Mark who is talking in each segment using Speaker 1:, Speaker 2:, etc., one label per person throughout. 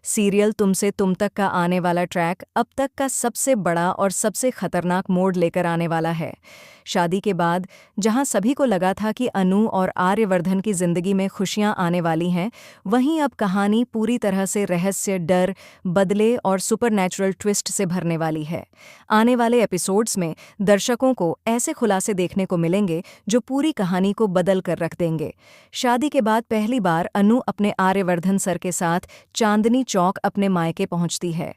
Speaker 1: Serial तुमसे तुम तक का आने वाला ट्रैक अब तक का सबसे बड़ा और सबसे खतरनाक मोड़ लेकर आने वाला है। शादी के बाद जहां सभी को लगा था कि अनु और आर्यवर्धन की जिंदगी में खुशियां आने वाली हैं, वहीं अब कहानी पूरी तरह से रहस्य, डर, बदले और सुपरनैचुरल ट्विस्ट से भरने वाली है। आने वाले एपिसोड्स में दर्शकों को ऐसे खुलासे देखने को मिलेंगे जो पूरी कहानी को बदल कर रख देंगे। शादी के बाद पहली बार अनु अपने आर्यवर्धन सर के साथ चांदनी चौक अपने मायके पहुंचती है।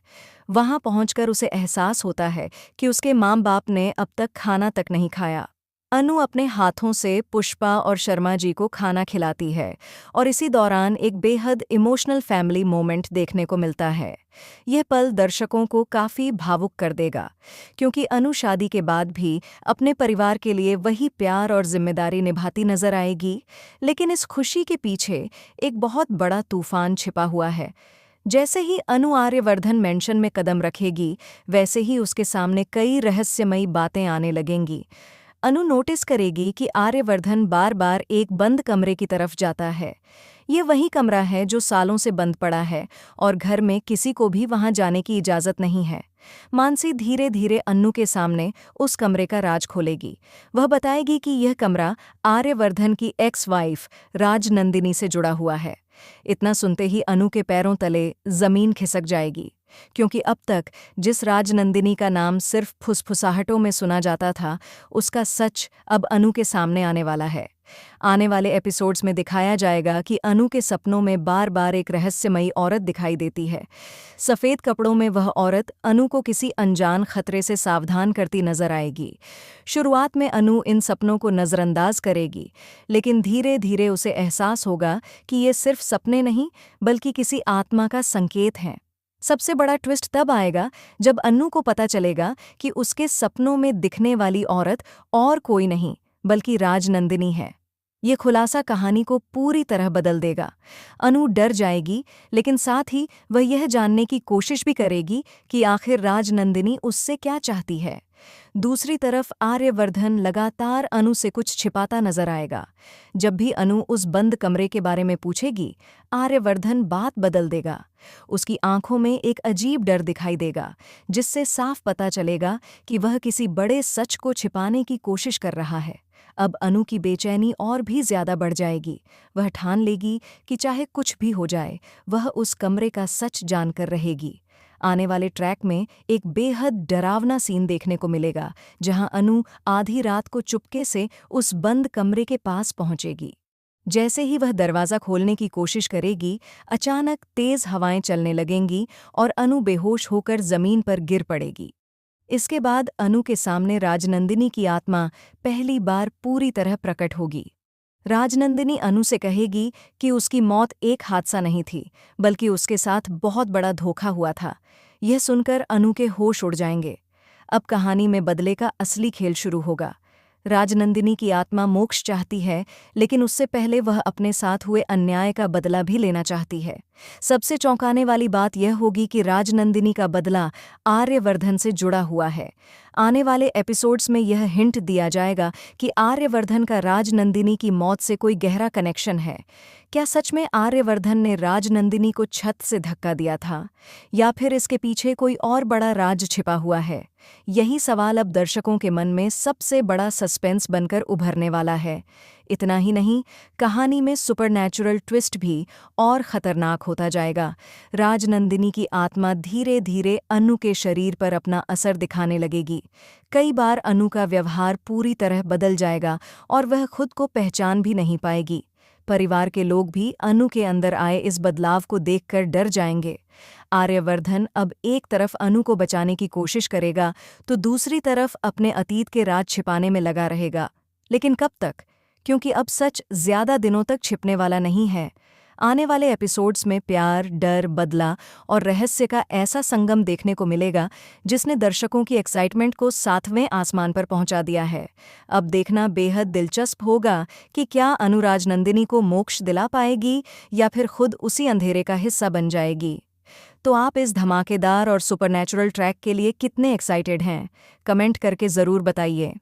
Speaker 1: वहां पहुंचकर उसे एहसास होता है कि उसके माँ बाप ने अब तक खाना तक नहीं खाया। अनु अपने हाथों से पुष्पा और शर्मा जी को खाना खिलाती है और इसी दौरान एक बेहद इमोशनल फैमिली मोमेंट देखने को मिलता है। यह पल दर्शकों को काफ़ी भावुक कर देगा, क्योंकि अनु शादी के बाद भी अपने परिवार के लिए वही प्यार और जिम्मेदारी निभाती नजर आएगी। लेकिन इस खुशी के पीछे एक बहुत बड़ा तूफान छिपा हुआ है। जैसे ही अनु आर्यवर्धन मेंशन में कदम रखेगी, वैसे ही उसके सामने कई रहस्यमयी बातें आने लगेंगी। अनु नोटिस करेगी कि आर्यवर्धन बार बार एक बंद कमरे की तरफ जाता है। ये वही कमरा है जो सालों से बंद पड़ा है और घर में किसी को भी वहां जाने की इजाजत नहीं है। मानसी धीरे धीरे अन्नू के सामने उस कमरे का राज खोलेगी। वह बताएगी कि यह कमरा आर्यवर्धन की एक्स वाइफ राजनंदिनी से जुड़ा हुआ है। इतना सुनते ही अनु के पैरों तले जमीन खिसक जाएगी, क्योंकि अब तक जिस राजनंदिनी का नाम सिर्फ फुसफुसाहटों में सुना जाता था, उसका सच अब अनु के सामने आने वाला है। आने वाले एपिसोड्स में दिखाया जाएगा कि अनु के सपनों में बार बार एक रहस्यमयी औरत दिखाई देती है। सफ़ेद कपड़ों में वह औरत अनु को किसी अनजान खतरे से सावधान करती नजर आएगी। शुरुआत में अनु इन सपनों को नज़रअंदाज करेगी, लेकिन धीरे धीरे उसे एहसास होगा कि ये सिर्फ सपने नहीं, बल्कि किसी आत्मा का संकेत हैं। सबसे बड़ा ट्विस्ट तब आएगा जब अन्नू को पता चलेगा कि उसके सपनों में दिखने वाली औरत और कोई नहीं बल्कि राजनंदिनी है। ये खुलासा कहानी को पूरी तरह बदल देगा। अनु डर जाएगी, लेकिन साथ ही वह यह जानने की कोशिश भी करेगी कि आखिर राजनंदिनी उससे क्या चाहती है। दूसरी तरफ आर्यवर्धन लगातार अनु से कुछ छिपाता नजर आएगा। जब भी अनु उस बंद कमरे के बारे में पूछेगी, आर्यवर्धन बात बदल देगा। उसकी आंखों में एक अजीब डर दिखाई देगा, जिससे साफ पता चलेगा कि वह किसी बड़े सच को छिपाने की कोशिश कर रहा है। अब अनु की बेचैनी और भी ज्यादा बढ़ जाएगी। वह ठान लेगी कि चाहे कुछ भी हो जाए, वह उस कमरे का सच जानकर रहेगी। आने वाले ट्रैक में एक बेहद डरावना सीन देखने को मिलेगा, जहां अनु आधी रात को चुपके से उस बंद कमरे के पास पहुंचेगी। जैसे ही वह दरवाज़ा खोलने की कोशिश करेगी, अचानक तेज हवाएं चलने लगेंगी और अनु बेहोश होकर जमीन पर गिर पड़ेगी। इसके बाद अनु के सामने राजनंदिनी की आत्मा पहली बार पूरी तरह प्रकट होगी। राजनंदिनी अनु से कहेगी कि उसकी मौत एक हादसा नहीं थी, बल्कि उसके साथ बहुत बड़ा धोखा हुआ था। यह सुनकर अनु के होश उड़ जाएंगे। अब कहानी में बदले का असली खेल शुरू होगा। राजनंदिनी की आत्मा मोक्ष चाहती है, लेकिन उससे पहले वह अपने साथ हुए अन्याय का बदला भी लेना चाहती है। सबसे चौंकाने वाली बात यह होगी कि राजनंदिनी का बदला आर्यवर्धन से जुड़ा हुआ है। आने वाले एपिसोड्स में यह हिंट दिया जाएगा कि आर्यवर्धन का राजनंदिनी की मौत से कोई गहरा कनेक्शन है। क्या सच में आर्यवर्धन ने राजनंदिनी को छत से धक्का दिया था, या फिर इसके पीछे कोई और बड़ा राज छिपा हुआ है? यही सवाल अब दर्शकों के मन में सबसे बड़ा सस्पेंस बनकर उभरने वाला है। इतना ही नहीं, कहानी में सुपरनैचुरल ट्विस्ट भी और खतरनाक होता जाएगा। राजनंदिनी की आत्मा धीरे धीरे अनु के शरीर पर अपना असर दिखाने लगेगी। कई बार अनु का व्यवहार पूरी तरह बदल जाएगा और वह खुद को पहचान भी नहीं पाएगी। परिवार के लोग भी अनु के अंदर आए इस बदलाव को देखकर डर जाएंगे। आर्यवर्धन अब एक तरफ अनु को बचाने की कोशिश करेगा, तो दूसरी तरफ अपने अतीत के राज छिपाने में लगा रहेगा। लेकिन कब तक? क्योंकि अब सच ज्यादा दिनों तक छिपने वाला नहीं है। आने वाले एपिसोड्स में प्यार, डर, बदला और रहस्य का ऐसा संगम देखने को मिलेगा, जिसने दर्शकों की एक्साइटमेंट को 7वें आसमान पर पहुंचा दिया है। अब देखना बेहद दिलचस्प होगा कि क्या अनु राजनंदिनी को मोक्ष दिला पाएगी या फिर खुद उसी अंधेरे का हिस्सा बन जाएगी। तो आप इस धमाकेदार और सुपरनैचुरल ट्रैक के लिए कितने एक्साइटेड हैं? कमेंट करके ज़रूर बताइए।